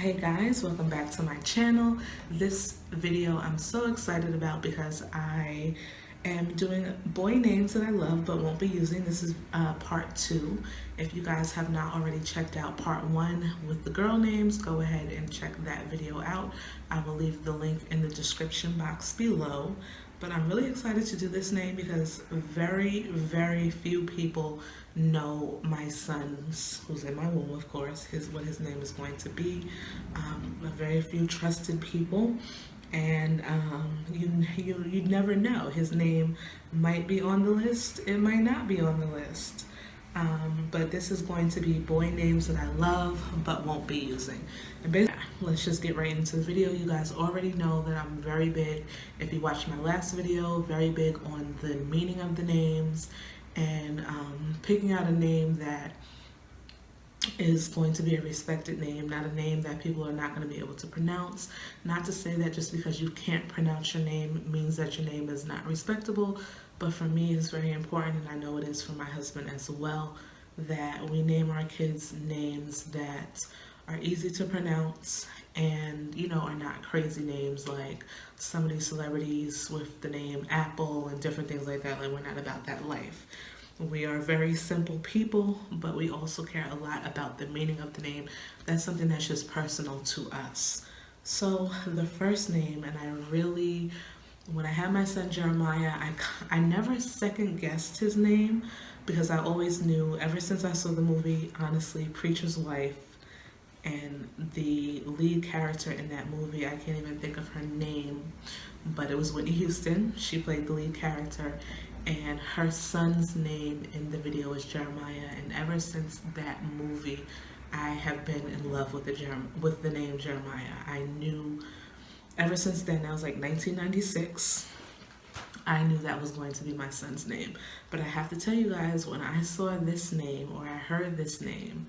Hey guys, welcome back to my channel. This video I'm so excited about because I am doing boy names that I love but won't be using. This is part 2. If you guys have not already checked out part 1 with the girl names, go ahead and check that video out. I will leave the link in the description box below. But I'm really excited to do this name because very few people know my son's, who's in my womb, of course, what his name is going to be. Very few trusted people, and you never know. His name might be on the list, it might not be on the list. But this is going to be boy names that I love but won't be using. And basically, let's just get right into the video. You guys already know that I'm very big, if you watched my last video, very big on the meaning of the names and picking out a name that is going to be a respected name, not a name that people are not going to be able to pronounce. Not to say that just because you can't pronounce your name means that your name is not respectable, but for me it's very important, and I know it is for my husband as well, that we name our kids names that are easy to pronounce and, you know, are not crazy names like some of these celebrities with the name Apple and different things like that. Like, we're not about that life. We are very simple people, but we also care a lot about the meaning of the name. That's something that's just personal to us. So the first name, and when I had my son Jeremiah, I never second guessed his name because I always knew, ever since I saw the movie, honestly, Preacher's Wife, and the lead character in that movie, I can't even think of her name, but it was Whitney Houston. She played the lead character, and her son's name in the video was Jeremiah. And ever since that movie, I have been in love with the name Jeremiah. I knew ever since then, that was like 1996, I knew that was going to be my son's name. But I have to tell you guys, when I saw this name, or I heard this name,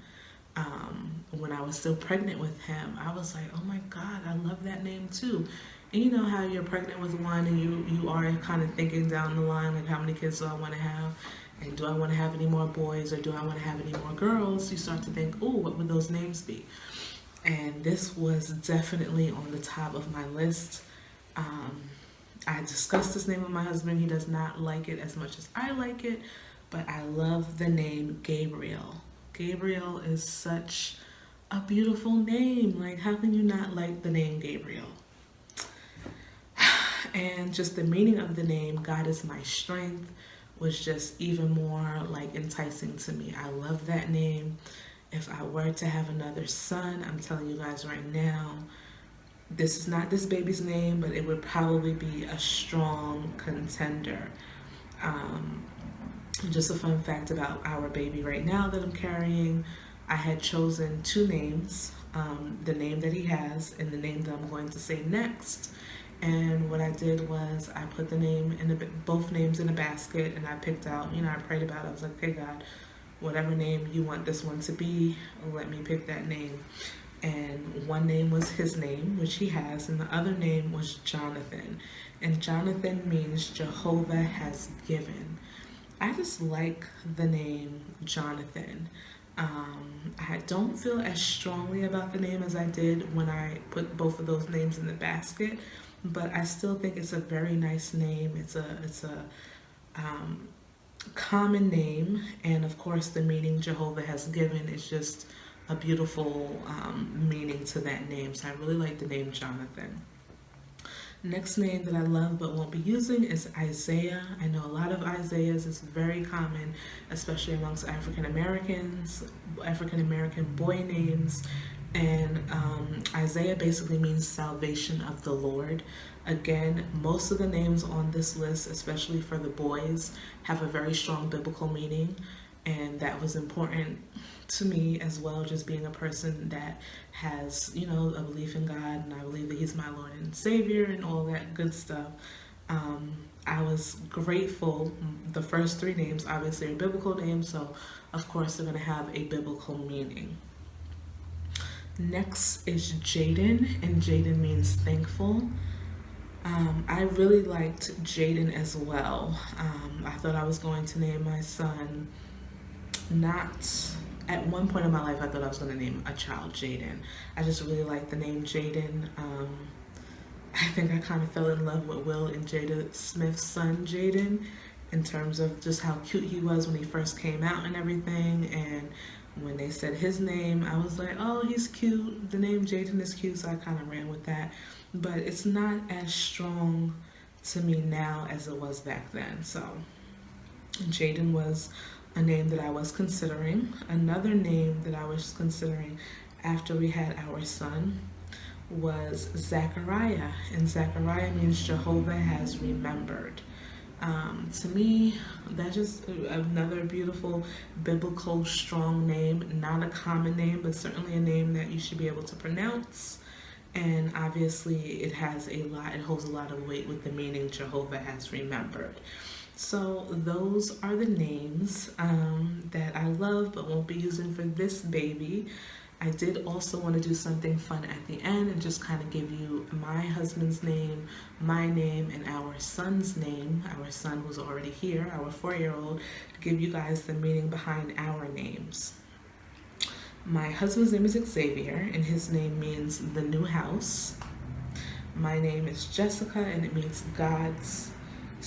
when I was still pregnant with him, I was like, oh my God, I love that name too. And you know how you're pregnant with one and you are kind of thinking down the line, like, how many kids do I want to have? And do I want to have any more boys, or do I want to have any more girls? You start to think, oh, what would those names be? And this was definitely on the top of my list. I discussed this name with my husband. He does not like it as much as I like it, but I love the name Gabriel. Gabriel is such a beautiful name. Like, how can you not like the name Gabriel? And just the meaning of the name, God is my strength, was just even more like enticing to me. I love that name. If I were to have another son, I'm telling you guys right now, this is not this baby's name, but it would probably be a strong contender. Just a fun fact about our baby right now that I'm carrying, I had chosen 2 names, the name that he has and the name that I'm going to say next. And what I did was I put both names in a basket, and I picked out, I prayed about it. I was like, okay, God, whatever name you want this one to be, let me pick that name. And one name was his name, which he has, and the other name was Jonathan. And Jonathan means Jehovah has given. I just like the name Jonathan. I don't feel as strongly about the name as I did when I put both of those names in the basket, but I still think it's a very nice name. It's a common name, and of course the meaning Jehovah has given is just a beautiful meaning to that name. So I really like the name Jonathan. Next name that I love but won't be using is Isaiah. I know a lot of Isaiahs. It's very common, especially amongst African Americans, African American boy names. And Isaiah basically means salvation of the Lord. Again, most of the names on this list, especially for the boys, have a very strong biblical meaning. And that was important to me as well, just being a person that has, a belief in God, and I believe that He's my Lord and Savior and all that good stuff. I was grateful. The first 3 names obviously are biblical names, so of course they're going to have a biblical meaning. Next is Jaden, and Jaden means thankful. I really liked Jaden as well. I thought I was going to name my son not at one point in my life, I thought I was going to name a child Jaden. I just really like the name Jaden. I think I kind of fell in love with Will and Jada Smith's son, Jaden, in terms of just how cute he was when he first came out and everything. And when they said his name, I was like, oh, he's cute. The name Jaden is cute, so I kind of ran with that. But it's not as strong to me now as it was back then. So Jaden was a name that I was considering. Another name that I was considering after we had our son was Zachariah, and Zachariah means Jehovah has remembered. To me, that's just another beautiful, biblical, strong name. Not a common name, but certainly a name that you should be able to pronounce. And obviously, it holds a lot of weight with the meaning Jehovah has remembered. So those are the names that I love but won't be using for this baby. I did also want to do something fun at the end and just kind of give you my husband's name, my name, and our son's name, our son who's already here, our 4-year-old, to give you guys the meaning behind our names. My husband's name is Xavier, and his name means the new house. My name is Jessica, and it means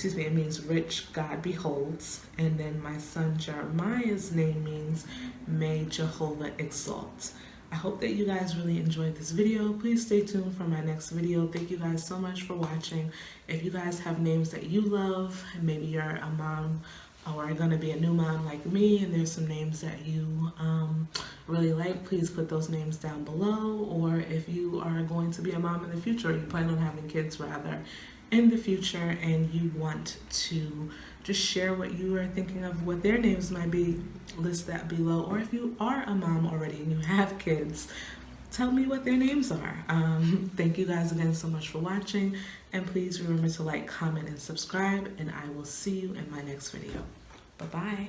it means rich God beholds. And then my son Jeremiah's name means may Jehovah exalt. I hope that you guys really enjoyed this video. Please stay tuned for my next video. Thank you guys so much for watching. If you guys have names that you love, maybe you're a mom or are going to be a new mom like me, and there's some names that you really like, please put those names down below. Or if you are going to be a mom in the future, or you plan on having kids rather in the future, and you want to just share what you are thinking of, what their names might be, list that below. Or if you are a mom already and you have kids, tell me what their names are. Thank you guys again so much for watching, and please remember to like, comment, and subscribe, and I will see you in my next video. Bye-bye.